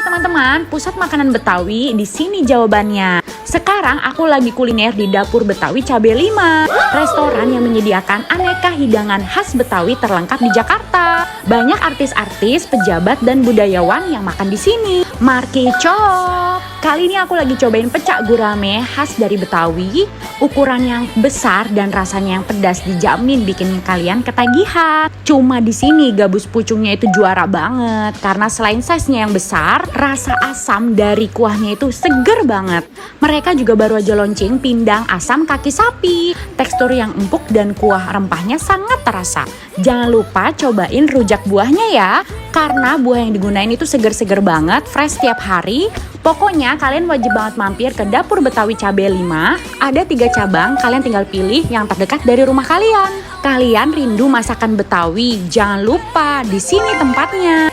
teman-teman, pusat makanan Betawi di sini jawabannya. Sekarang aku lagi kuliner di Dapur Betawi Cabe 5, restoran yang menyediakan aneka hidangan khas Betawi terlengkap di Jakarta. Banyak artis-artis, pejabat dan budayawan yang makan di sini. Marki cok. Kali ini aku lagi cobain pecak gurame khas dari Betawi. Ukuran yang besar dan rasanya yang pedas dijamin bikin kalian ketagihan. Cuma di sini gabus pucungnya itu juara banget karena selain size-nya yang besar, rasa asam dari kuahnya itu seger banget. Mereka juga baru aja launching pindang asam kaki sapi. Tekstur yang empuk dan kuah rempahnya sangat terasa. Jangan lupa cobain rujak buahnya ya. Karena buah yang digunain itu seger-seger banget, fresh tiap hari. Pokoknya kalian wajib banget mampir ke Dapur Betawi Cabe 5. Ada 3 cabang, kalian tinggal pilih yang terdekat dari rumah kalian. Kalian rindu masakan Betawi? Jangan lupa, di sini tempatnya.